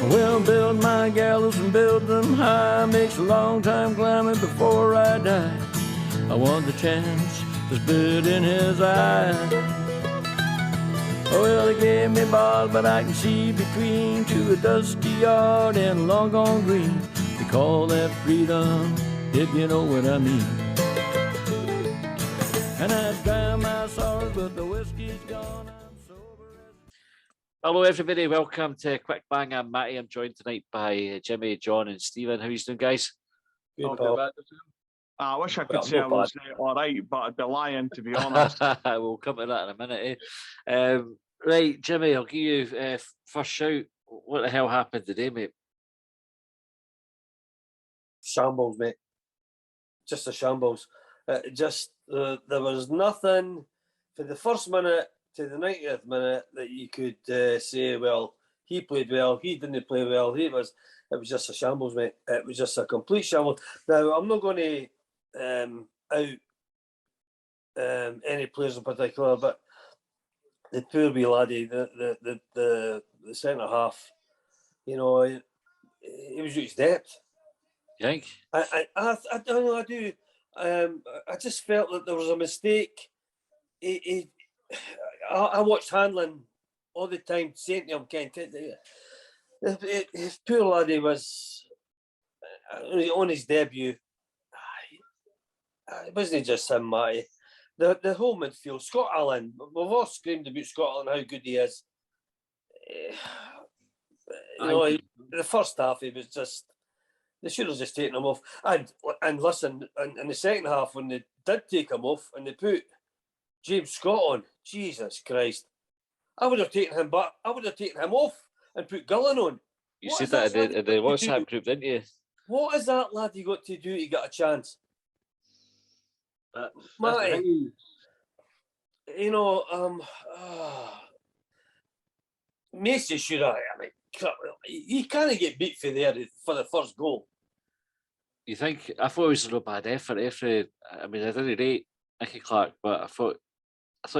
Well, build my gallows and build them high. Makes a long time climbing before I die. I want the chance that's buried in his eye. Well, he gave me bars, but I can see between to a dusty yard and a long gone green. They call that freedom, if you know what I mean. And I drown my sorrows, but the whiskey's gone. I'm sober. Hello, everybody. Welcome to Quick Bang. I'm Matty. I'm joined tonight by Jimmy, John, and Stephen. How are you doing, guys? Good, I wish I could say I was all right, but I'd be lying, to be honest. We'll come to that in a minute. Right, Jimmy, I'll give you first shout. What the hell happened today, mate? Shambles, mate. Just a shambles. There was nothing for the first minute to the 90th minute that you could say, well, he played well, he didn't play well, it was just a shambles, mate. It was just a complete shambles. Now, I'm not going to out any players in particular, but the poor wee laddie, the centre half, you know, he was reached depth. You think? I don't know, I do. I just felt that there was a mistake. I watched Hanlon all the time, saying to him, Kent, his poor laddie was on his debut. It wasn't just him, Matty. The whole midfield, Scott Allen, we've all screamed about Scott Allen, how good he is. The first half, he was just, they should have just taken him off. And listen, in the second half, when they did take him off and they put James Scott on, Jesus Christ, I would have taken him back. I would have taken him off and put Gillen on. You said that in the WhatsApp group, didn't you? What is that lad you got to do to get a chance? Matty, you know, Macy should have. I mean, you can't get beat for there for the first goal. You think? I thought it was a real bad effort. I mean, I didn't rate Nicky Clark, but I thought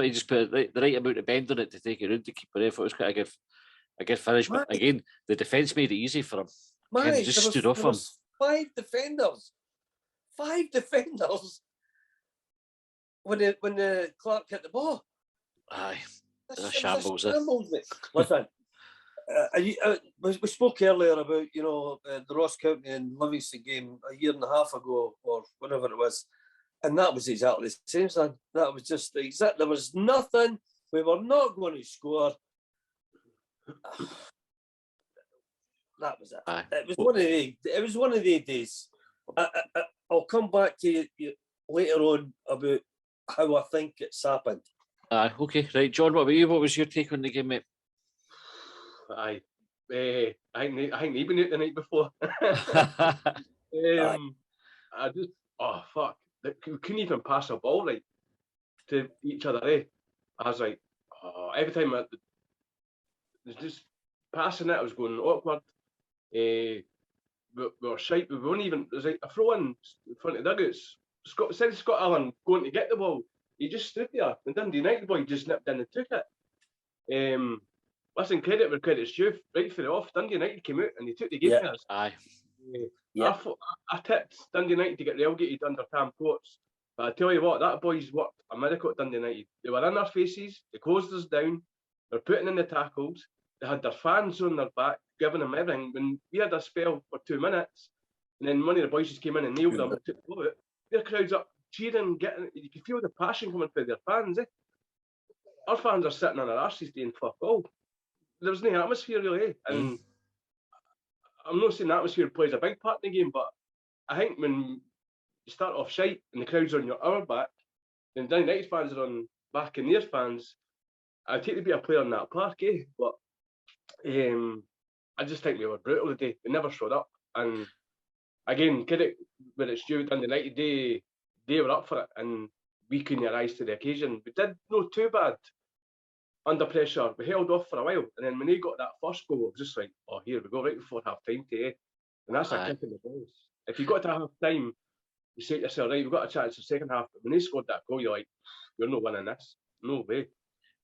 he just put the right amount of bend on it to take it round to keep it. I thought it was quite a good finish. But again, the defence made it easy for him. He just stood off him. Five defenders when the Clark hit the ball. Aye, a shambles. Listen, we spoke earlier about the Ross County and Livingston game a year and a half ago or whatever it was, and that was exactly the same, son. That was just exact. There was nothing. We were not going to score. That was it. Aye. It was one of the days. I'll come back to you later on about how I think it's happened. Okay, right, John. What about you? What was your take on the game, mate? I think they've been out the night before. I just, fuck, we couldn't even pass a ball right to each other. I was like, every time it was just passing it, I was going awkward. We were shite. We weren't even. It was like a throw in front of the dugouts. Instead of Scott Allen going to get the ball, he just stood there. And Dundee United boy just nipped in and took it. Listen, credit where credit's due. Right for the off, Dundee United came out and they took the game. Aye. I tipped Dundee United to get relegated under Cam Coates. But I tell you what, that boy's worked a miracle at Dundee United. They were in their faces, they closed us down, they're putting in the tackles, they had their fans on their back, giving them everything. When we had a spell for 2 minutes, and then one of the boys just came in and nailed them and took the ball out, their crowds up cheering, you can feel the passion coming through their fans. Our fans are sitting on their arses doing fuck all. There was no atmosphere really, and I'm not saying the atmosphere plays a big part in the game, but I think when you start off shite and the crowd's on our back, then Dundee United fans are on back in their fans. I'd take to be a player in that park, but I just think we were brutal today. We never showed up, and again, credit where it's due. Dundee United, they were up for it, and we couldn't rise to the occasion. We did not too bad under pressure. We held off for a while, and then when they got that first goal, it was just like, oh, here we go, right before half time today. And that's a kick in the balls. If you got to half time, you say to yourself, right, we've got a chance for the second half. But when they scored that goal, you're like, you're not winning this. No way.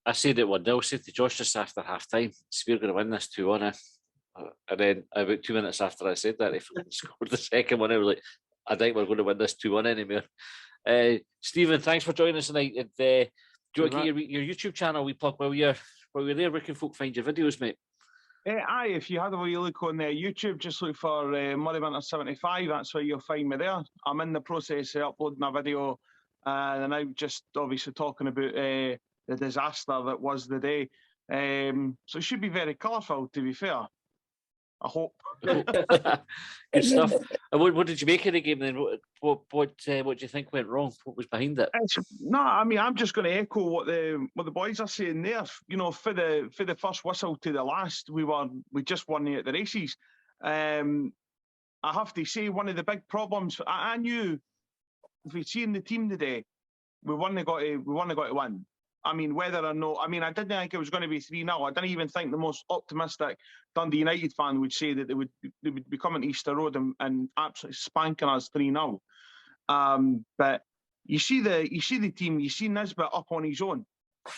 I said it 1-0, said to Josh just after half time, we're going to win this 2-1. And then about 2 minutes after I said that, they scored the second one. I was like, I think we're going to win this 2-1 anymore. Stephen, thanks for joining us tonight. And, do you want to get your YouTube channel we plug while you're there? Where can folk find your videos, mate? Aye, if you had a wee look on YouTube, just look for Murray Winter 75. That's where you'll find me there. I'm in the process of uploading a video, and I'm just obviously talking about the disaster that was the day. So it should be very colourful, to be fair. I hope. Good stuff. And what did you make of the game then? What do you think went wrong? What was behind it? No, I mean, I'm just going to echo what the boys are saying there. You know, for the first whistle to the last, we just weren't at the races. I have to say, one of the big problems. I knew if we'd seen the team today, we weren't got to win. I mean, whether or not, I didn't think it was going to be 3-0. I didn't even think the most optimistic Dundee United fan would say that they would be coming to Easter Road and absolutely spanking us 3-0. But you see the team, you see Nisbet up on his own.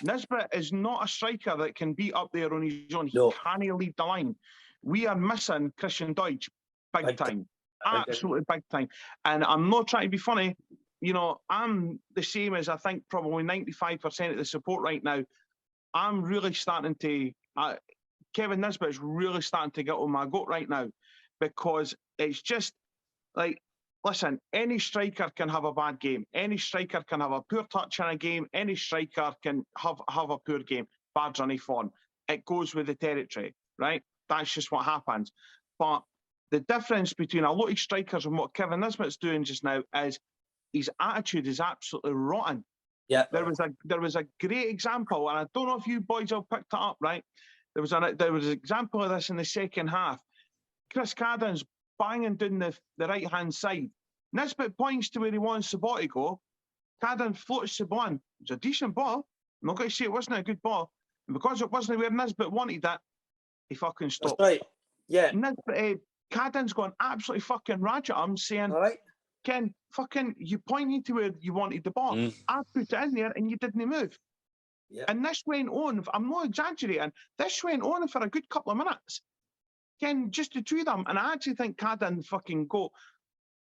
Nisbet is not a striker that can be up there on his own. He can't lead the line. We are missing Christian Deutsch big time. Absolutely big time. And I'm not trying to be funny. You know, I'm the same as I think probably 95% of the support right now. I'm really starting to, Kevin Nisbet is really starting to get on my goat right now, because it's just like, listen, any striker can have a bad game. Any striker can have a poor touch in a game. Any striker can have a poor game. Bad running form. It goes with the territory, right? That's just what happens. But the difference between a lot of strikers and what Kevin Nisbet's doing just now is his attitude is absolutely rotten. Yeah. There was a great example, and I don't know if you boys have picked it up, right? There was an example of this in the second half. Chris Cadden's banging down the right-hand side. Nisbet points to where he wants the ball to go. Cadden floats the ball in. It was a decent ball. I'm not going to say it wasn't a good ball. And because it wasn't where Nisbet wanted it, he fucking stopped. That's right. Yeah. Cadden's gone absolutely fucking ratchet. I'm saying, all right, Ken, fucking, you pointed to where you wanted the ball. I put it in there and you didn't move. Yeah. And this went on, I'm not exaggerating, this went on for a good couple of minutes. Ken, just the two of them. And I actually think Cadden fucking got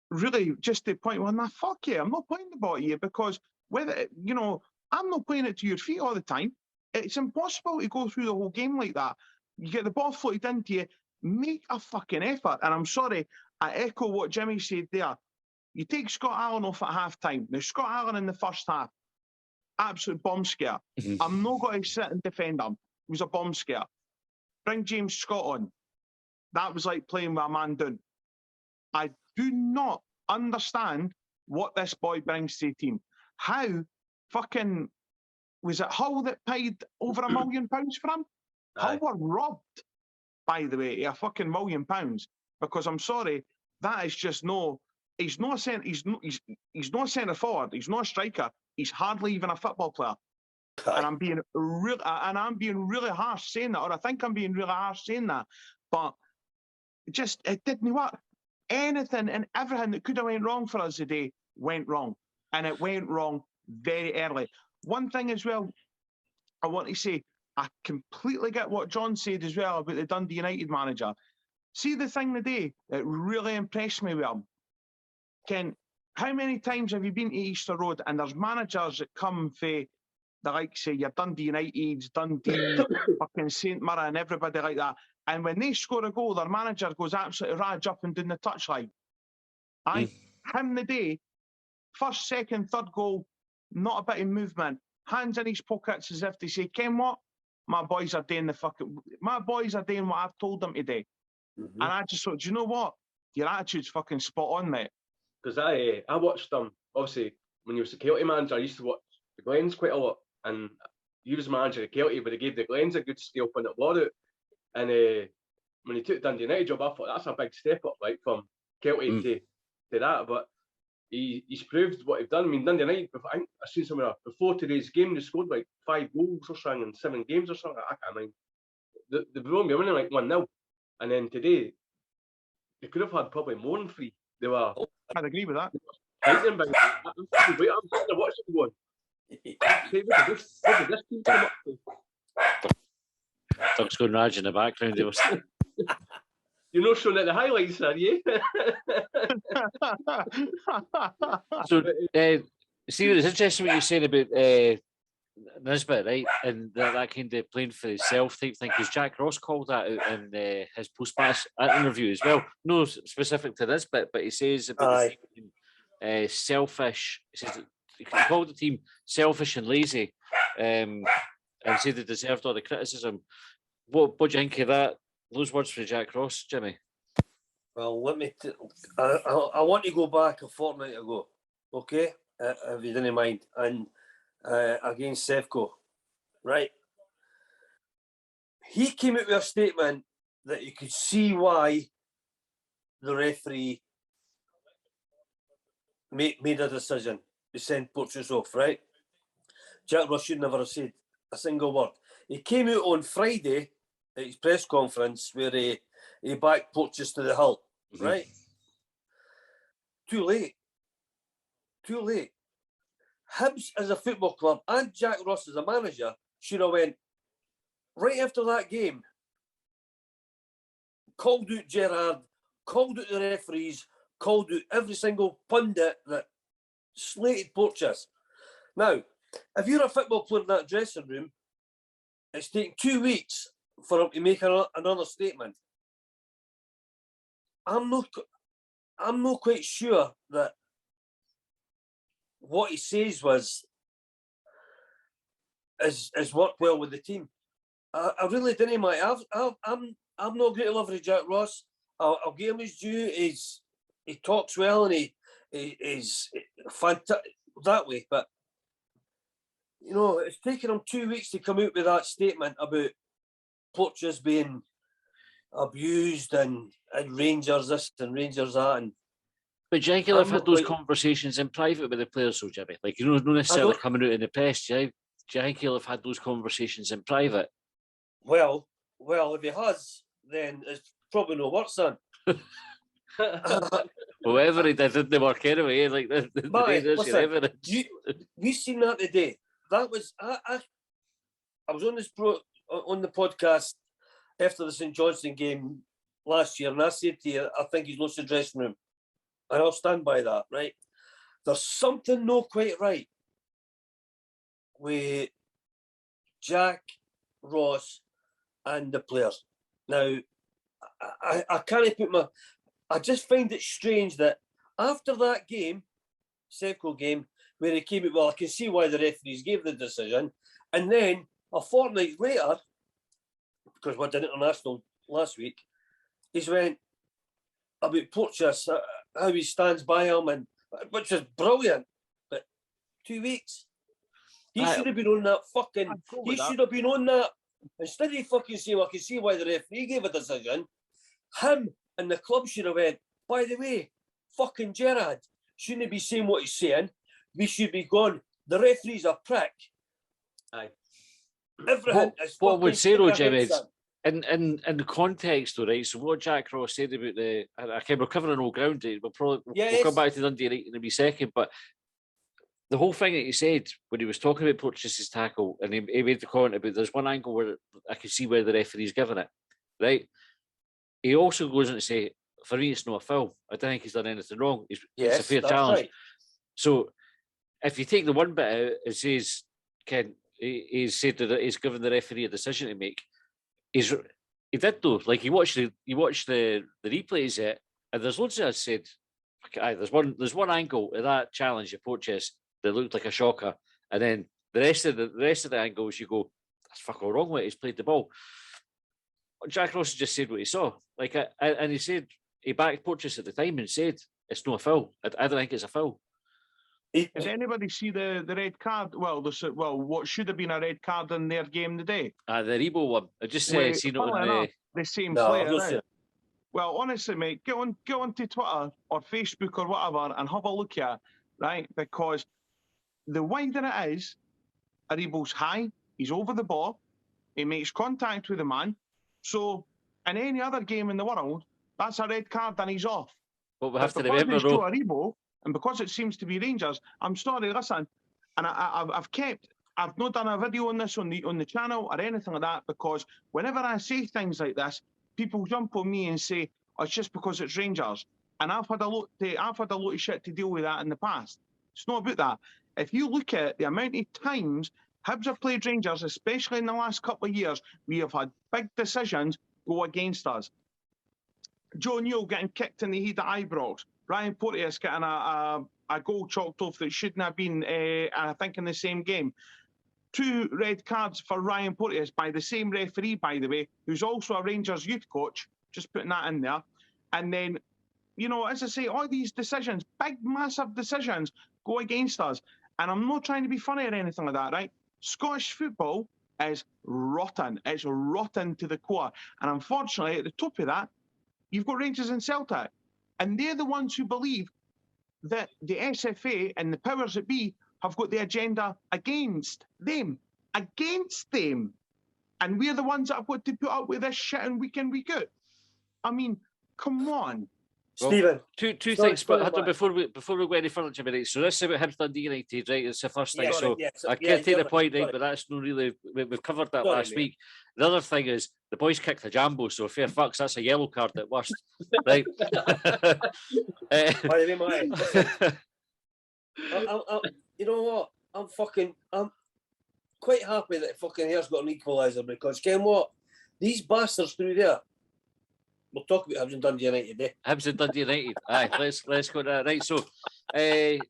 really just the point, well, nah, fuck you, I'm not playing the ball to you, because whether, you know, I'm not playing it to your feet all the time. It's impossible to go through the whole game like that. You get the ball floated into you, make a fucking effort. And I'm sorry, I echo what Jimmy said there. You take Scott Allen off at half-time. Now, Scott Allen in the first half, absolute bomb scare. I'm not going to sit and defend him. It was a bomb scare. Bring James Scott on. That was like playing with a man down. I do not understand what this boy brings to the team. How fucking, was it Hull that paid over £1 million for him? Hull were robbed, by the way, of fucking £1 million, because I'm sorry, that is just no. He's not a centre forward. He's not a striker. He's hardly even a football player. And I'm being really harsh saying that, or I think I'm being really harsh saying that. But it didn't work. Anything and everything that could have went wrong for us today went wrong, and it went wrong very early. One thing as well, I want to say, I completely get what John said as well about the Dundee United manager. See the thing today that really impressed me with him. Ken, how many times have you been to Easter Road and there's managers that come for the likes of your Dundee United, Dundee, fucking St Mirren and everybody like that, and when they score a goal, their manager goes absolutely rage up and down the touchline. Him today, first, second, third goal, not a bit of movement, hands in his pockets as if to say, Ken, what? My boys are doing what I've told them to do. And I just thought, do you know what? Your attitude's fucking spot on, mate. Because I watched them, obviously, when he was the Kelty manager, I used to watch the Glens quite a lot. And he was manager of Kelty, but he gave the Glens a good scalp on the blowout. And when he took the Dundee United job, I thought that's a big step up, like from Kelty to that. But he's proved what he's done. I mean, Dundee United, I think I've seen somewhere before today's game, they scored like 5 goals or something in 7 games or something. I can't mind. They won't be winning like 1-0. And then today, they could have had probably more than 3. They were. I'd agree with that. I'm sitting there watching going, Where did this team come up to? Doug's going Raj in the background. There was You're not showing at the highlights, are you? so. See, it's interesting what you're saying about Nisbet, right? And that kind of playing for himself type thing, because Jack Ross called that out in his post-match interview as well. No specific to Nisbet, but he says about the team, selfish. He says he called the team selfish and lazy, and said they deserved all the criticism. What do you think of that? Those words for Jack Ross, Jimmy. Well, let me. I want to go back a fortnight ago, okay? If you didn't mind, and against Sevco, right? He came out with a statement that you could see why the referee made a decision to send Porteous off, right? Jack Ross should never have said a single word. He came out on Friday at his press conference where he backed Porteous to the hilt, right? Too late. Hibs as a football club and Jack Ross as a manager should have went right after that game, called out Gerrard, called out the referees, called out every single pundit that slated Porteous. Now, if you're a football player in that dressing room, it's taken 2 weeks for him to make another statement. I'm not quite sure that what he says is worked well with the team. I really didn't, mate. I'm not great to love Jack Ross. I'll give him his due. He talks well and he is fantastic that way. But you know, it's taken him 2 weeks to come out with that statement about Porteous being abused and Rangers this and Rangers that. And but do you think he'll have had those conversations in private with the players, though, Jimmy? Like, you know, not necessarily coming out in the press. Do you think he'll have had those conversations in private? Well, if he has, then it's probably no worse then. Whatever he did didn't work anyway. Like, we seen that today. That was I was on on the podcast after the St Johnstone game last year, and I said to you, I think he's lost the dressing room. And I'll stand by that, right? There's something not quite right with Jack Ross and the players. Now, I can't put I just find it strange that after that game, Sevco game, where he came out, well, I can see why the referees gave the decision, and then a fortnight later, because we did international last week, he's went about Porteous, how he stands by him, and which is brilliant. But 2 weeks, he should have been on that fucking. He should have been on that instead of fucking saying, well, I can see why the referee gave a decision. Him and the club should have went. By the way, fucking Gerrard shouldn't be saying what he's saying. We should be gone. The referee's a prick. Aye. Everything is what would say though, Jimmy? In the context, though, right? So what Jack Ross said about we're covering old ground. We'll come back to Dundee United in a wee second, but the whole thing that he said when he was talking about Porteous' tackle, and he made the comment about there's one angle where I can see where the referee's given it, right? He also goes on to say, for me, it's not a foul. I don't think he's done anything wrong. It's a fair challenge. Right. So if you take the one bit out, it says he said that he's given the referee a decision to make. He did though. Like he watched the replays, and there's loads of us said, okay, there's one angle of that challenge of Porteous that looked like a shocker, and then the rest of the angles you go, that's fuck all wrong with it. He's played the ball. Jack Ross just said what he saw, like, and he said he backed Porteous at the time and said it's not a foul. I don't think it's a foul. Did anybody see the red card? Well, what should have been a red card in their game today? The Rebo one. I just seen it on the same player. Right? Well, honestly, mate, get on to Twitter or Facebook or whatever and have a look at it, right? Because the wider it is, Aribo's high, he's over the ball, he makes contact with the man. So, in any other game in the world, that's a red card and he's off. But we have to remember, though. Aribo, and because it seems to be Rangers, I'm sorry, listen, and I've not done a video on this on the channel or anything like that, because whenever I say things like this, people jump on me and say, oh, it's just because it's Rangers. And I've had a lot of shit to deal with that in the past. It's not about that. If you look at the amount of times Hibs have played Rangers, especially in the last couple of years, we have had big decisions go against us. Joe Newell getting kicked in the head of eyebrows. Ryan Porteous getting a goal chalked off that shouldn't have been, I think, in the same game. 2 red cards for Ryan Porteous by the same referee, by the way, who's also a Rangers youth coach, just putting that in there. And then, you know, as I say, all these decisions, big, massive decisions, go against us. And I'm not trying to be funny or anything like that, right? Scottish football is rotten. It's rotten to the core. And unfortunately, at the top of that, you've got Rangers and Celtic. And they're the ones who believe that the SFA and the powers that be have got the agenda against them. Against them. And we're the ones that have got to put up with this shit and week in, week out. I mean, come on. Well, Stephen, two things, but before we go any further, Jimmy, right? So this is about Hibs Dundee United, right? It's the first thing. I can't take the point, right? But that's not really. We've covered that last week. The other thing is the boys kicked the Jambo, so fair fucks, that's a yellow card at worst, right? By the way, listen, you know what? I'm quite happy that fucking Hare's got an equaliser, because Ken what? These bastards through there. We'll talk about Hibs and Dundee United, eh? Hibs and Dundee United. Aye, let's go to that. Right, so it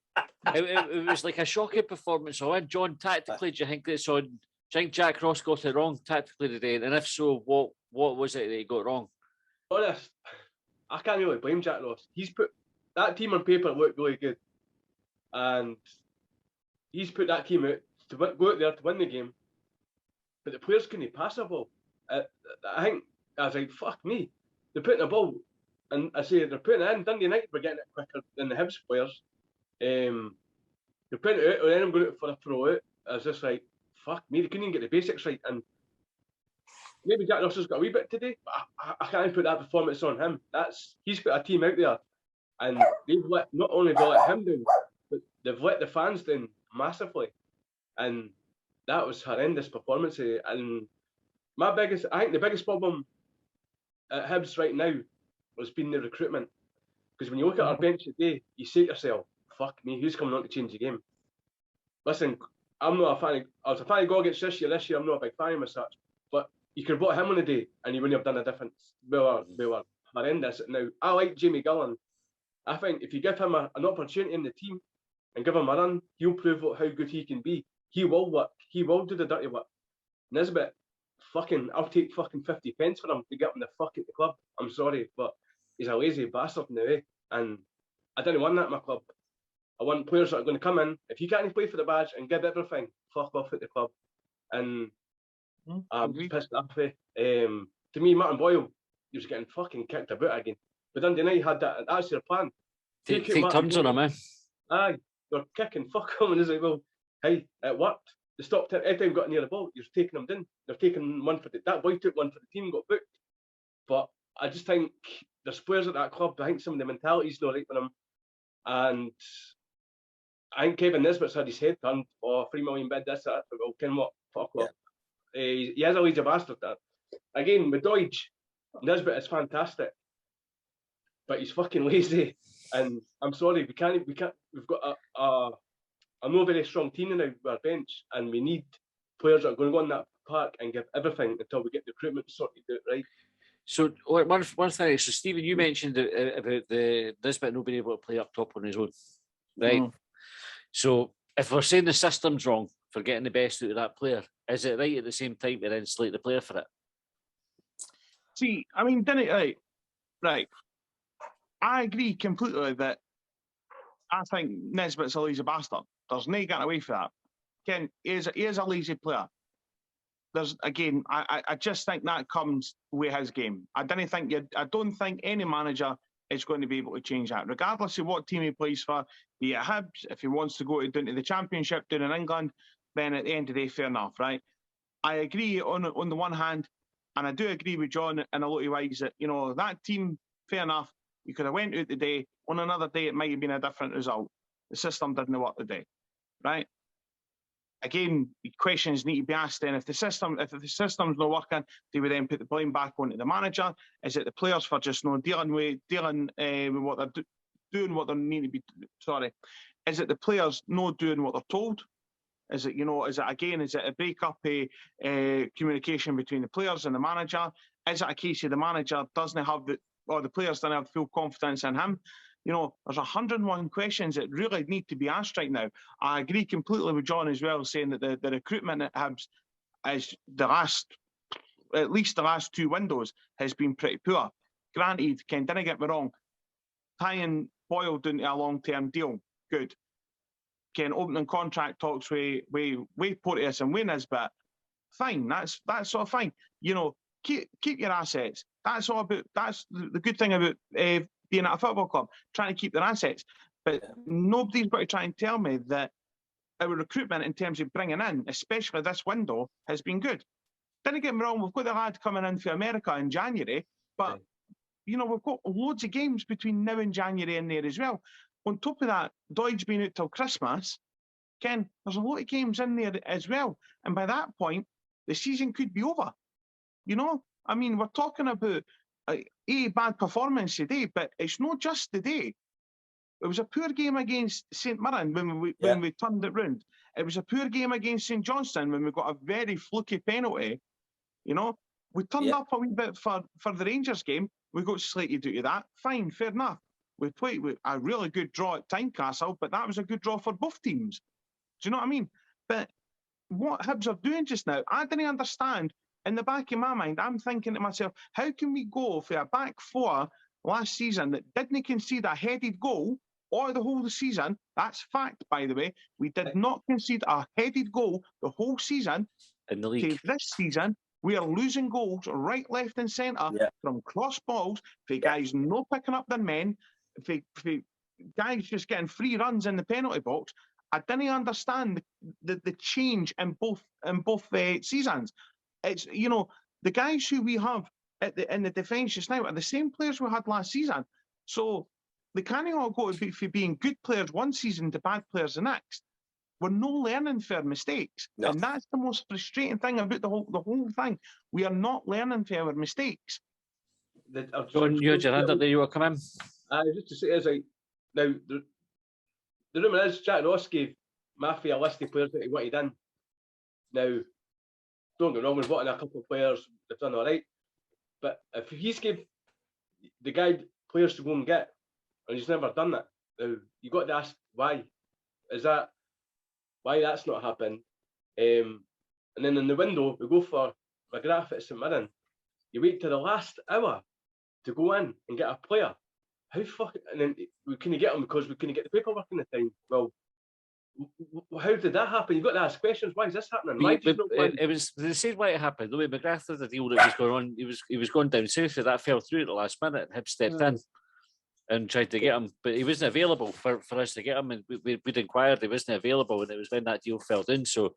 was like a shocking performance. So when John, tactically, do you think it's on? Do you think Jack Ross got it wrong tactically today? And if so, what was it that he got wrong? Honest, I can't really blame Jack Ross. He's put that team on paper looked really good, and he's put that team out to go out there to win the game. But the players couldn't pass a ball. I think I was like, fuck me. They're putting a ball, and I say they're putting it in. Dundee United were getting it quicker than the Hibs players. They're putting it out, and then I'm going out for a throw out. I was just like, fuck me, they couldn't even get the basics right. And maybe Jack Russell's got a wee bit today, but I can't put that performance on him. He's put a team out there, and they've not only let him down, but they've let the fans down massively. And that was horrendous performance. And I think the biggest problem at Hibs right now has been the recruitment. Because when you look at our bench today, you say to yourself, fuck me, who's coming on to change the game? Listen, I'm not a fan I was a fan of Goggins this year. This year I'm not a big fan of him as such. But you could have bought him on the day and he wouldn't have done a difference. We were horrendous now. I like Jamie Gillan. I think if you give him an opportunity in the team and give him a run, he'll prove how good he can be. He will work. He will do the dirty work. Nisbet, I'll take fucking 50 pence for him to get him the fuck at the club. I'm sorry, but he's a lazy bastard in the way. And I didn't want that in my club. I want players that are going to come in. If you can't play for the badge and give everything, fuck off at the club. And I'm pissed off. To me, Martin Boyle, he was getting fucking kicked about again. But Dundee United had that. That's their plan. Take turns on him, man. Aye, they're kicking fuck him. And it's like, well, hey, it worked. They stopped it. Every time got near the ball, you're taking them down. They're taking one for that boy took one for the team and got booked. But I just think there's players at that club. I think some of the mentality's not right for them. And I think Kevin Nisbet's had his head turned. Oh, 3 million bid, this, that. Well, Ken what? Fuck off. He is a lazy bastard, that. Again, with Deutsch, Nisbet is fantastic. But he's fucking lazy. And I'm sorry, we can't. We've got a not very strong team now with our bench, and we need players that are going to go on that park and give everything until we get the recruitment sorted out right. So one thing, so Stephen, you mentioned about the Nisbet not being able to play up top on his own, right? So if we're saying the system's wrong for getting the best out of that player, is it right at the same time to then slate the player for it? See, I mean, didn't it right? I agree completely that I think Nisbet's a lazy bastard. There's no getting away from that. Ken, he is a lazy player. I just think that comes with his game. I don't think any manager is going to be able to change that, regardless of what team he plays for. Be it Hibs, if he wants to go down to the Championship down in England, then at the end of the day, fair enough, right? I agree on the one hand, and I do agree with John in a lot of ways that, you know, that team, fair enough, you could have went out today. On another day, it might have been a different result. The system didn't work today, right? again, questions need to be asked then. If the system's not working, do we then put the blame back onto the manager? Is it the players for just not dealing with what they're doing, what they need to be? Sorry, is it the players not doing what they're told? Is it a break-up communication between the players and the manager? Is it a case of the manager doesn't have the players don't have full confidence in him? There's 101 questions that really need to be asked right now. I agree completely with John as well, saying that the recruitment at Hibs is at least the last 2 windows has been pretty poor. Granted, Ken, didn't get me wrong, tying Boyle into a long-term deal, good. Ken, opening contract talks with Porteous and Wayne but fine, that's sort of fine. Keep your assets. That's the good thing about being at a football club, trying to keep their assets. But nobody's got to try and tell me that our recruitment in terms of bringing in, especially this window, has been good. Didn't get me wrong, we've got the lad coming in for America in January, but we've got loads of games between now and January in there as well. On top of that, Doid's been out till Christmas. Ken, there's a lot of games in there as well. And by that point, the season could be over. We're talking about a bad performance today, but it's not just today. It was a poor game against St Mirren when we turned it round. It was a poor game against St Johnstone when we got a very fluky penalty. We turned up a wee bit for the Rangers game. We got slated due to that. Fine, fair enough. We played with a really good draw at Tynecastle, but that was a good draw for both teams. Do you know what I mean? But what Hibs are doing just now, I didn't understand. In the back of my mind, I'm thinking to myself, how can we go for a back 4 last season that didn't concede a headed goal or the whole season? That's fact, by the way. We did not concede a headed goal the whole season. In the league. This season, we are losing goals right, left and centre from cross balls, for guys not picking up their men, for guys just getting free runs in the penalty box. I didn't understand the change in both seasons. It's the guys who we have in the defence just now are the same players we had last season. So they can't all go for being good players one season to bad players the next. We're no learning for mistakes, and that's the most frustrating thing about the whole thing. We are not learning for our mistakes. John, you had your hand up there. You were coming. Just to say, is like now the rumour is Jack Ross gave Maffey a list of players that he wanted in. Now, don't get me wrong, we've brought in a couple of players, they've done all right. But if he's gave the guy players to go and get, and he's never done that, now you've got to ask why. Is that why that's not happened? And then in the window, we go for McGrath at St Mirren. You wait till the last hour to go in and get a player. How fucking, and then we couldn't get him because we couldn't get the paperwork in the time. Well, how did that happen? You've got to ask questions. Why is this happening? It was the same way it happened. The way McGrath had the deal that was going on, he was going down south, and that fell through at the last minute. And Hibs stepped in and tried to get him, but he wasn't available for us to get him. And we'd inquired, he wasn't available, and it was when that deal fell down. So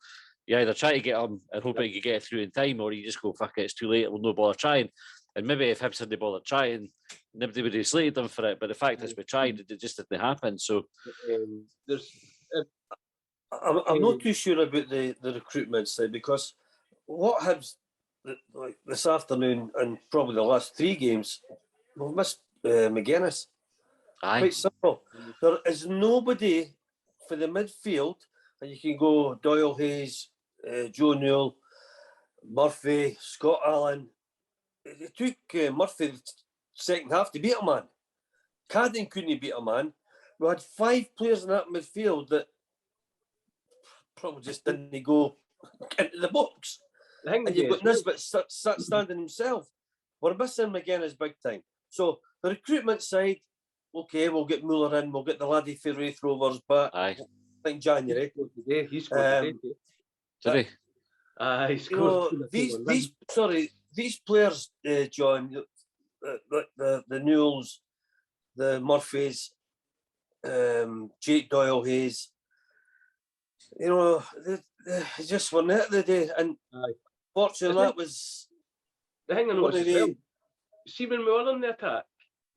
you either try to get him and hope you could get it through in time, or you just go, fuck it, it's too late, we'll no bother trying. And maybe if Hibs hadn't bothered trying, nobody would have slated them for it. But the fact is, we tried, it just didn't happen. So I'm not too sure about the recruitment side, because what Hibs, like this afternoon and probably the last 3 games, we've missed McGuinness. Aye. Quite simple. There is nobody for the midfield, and you can go Doyle Hayes, Joe Newell, Murphy, Scott Allen. It took Murphy the second half to beat a man. Cadden couldn't beat a man. We had 5 players in that midfield that probably just didn't go into the box. And you've got Nisbet standing himself. We're missing McGuinness big time. So the recruitment side, okay, we'll get Muller in, we'll get the laddie for Wraith Rovers back. Aye. I think January. He scored today. He scored. These players, John, the Newells, the Murphys, Jake Doyle Hayes, they just weren't it the day. And fortunately, that was the thing I noticed as well. See, when we were on the attack,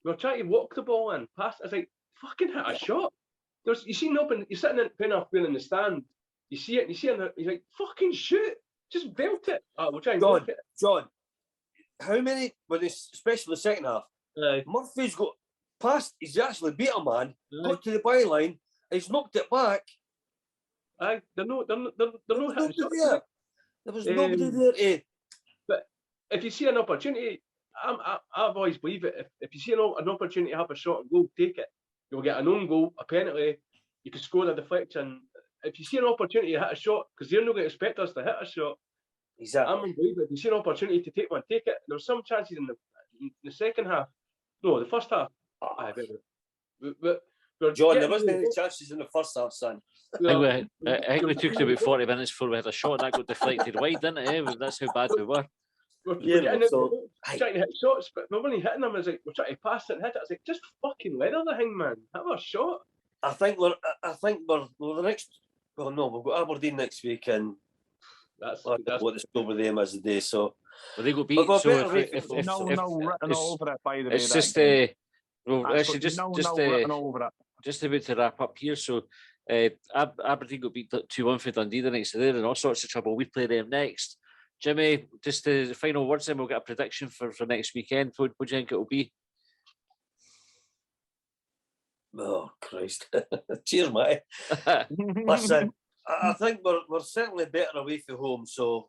we were trying to walk the ball in, pass. I was like, fucking hit a shot. You see, you're sitting in playing in the stand, You see it, and you see it, he's like, fucking shoot, just belt it. We'll try and block it. John, how many, especially the second half, Murphy's got past, he's actually beat a man, got to the byline, he's knocked it back. They're no There was nobody there. There was nobody there. But if you see an opportunity, I've always believed it. If you see an opportunity to have a shot and goal, take it. You'll get an own goal, a penalty, you can score a deflection. If you see an opportunity to hit a shot, because they're not going to expect us to hit a shot. Exactly. I'm unbelievable. If you see an opportunity to take one, take it. There were some chances in the second half. No, the first half. John, there wasn't any chances in the first half, son. I think we took it about 40 minutes before we had a shot, and that got deflected wide, didn't it? That's how bad we were. We're trying to hit shots, but we're only hitting them. It's like we're trying to pass it and hit it. It's like, just fucking weather the thing, man. Have a shot. I think we're the next. Well, no, we've got Aberdeen next week, and that's what the score with them is today. So, well, they got beat. So if written all over it, by the way. It's just just about to wrap up here. So, Aberdeen got beat 2-1 for Dundee the night, so they're in all sorts of trouble. We play them next. Jimmy, just the final words, then we'll get a prediction for next weekend. What do you think it will be? Oh, Christ. Cheers, mate. Listen, I think we're certainly better away from home, so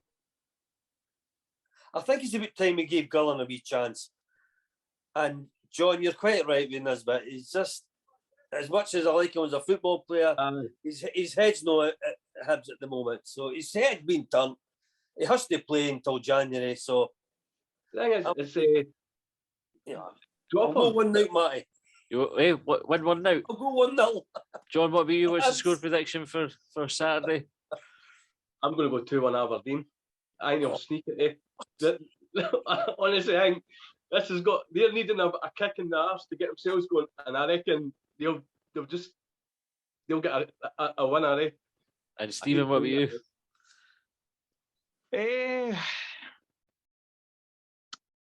I think it's about time we gave Gullen a wee chance. And John, you're quite right with this, but he's just, as much as I like him as a football player, his head's not at Hibs at the moment. So his head's been turned. He has to play until January, so the thing is, I'll go 1-0, Matty. Win 1-0. I'll go 1-0. John, what about you? What's the score prediction for Saturday? I'm going to go 2-1 Aberdeen. I think they'll sneak it. Honestly, I think this has got. They're needing a kick in the arse to get themselves going, and I reckon they'll get a win, are they? And Stephen, what about you?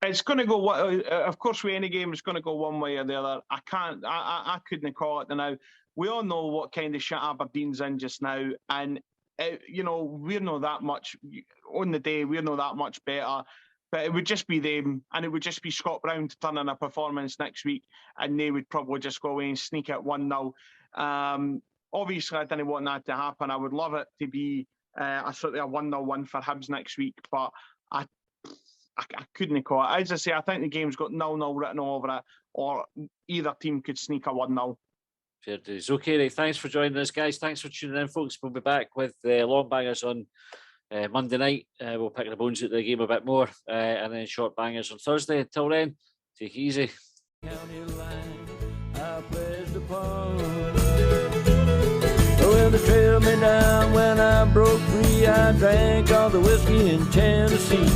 It's going to go. Of course, with any game, it's going to go one way or the other. I couldn't call it now. We all know what kind of shit Aberdeen's in just now, and we're not that much on the day. We're not that much better. But it would just be them, and it would just be Scott Brown to turn in a performance next week, and they would probably just go away and sneak it 1-0. Obviously, I didn't want that to happen. I would love it to be a 1-0 win for Hibs next week, but I couldn't call it. As I say, I think the game's got 0-0 written all over it, or either team could sneak a 1-0. Fair dues. Okay, right. Thanks for joining us, guys. Thanks for tuning in, folks. We'll be back with Longbangers on Monday night. We'll pick the bones out of the game a bit more, and then short bangers on Thursday. Until then, take it easy. Well, they trailed me down when I broke free. I drank all the whiskey in Tennessee.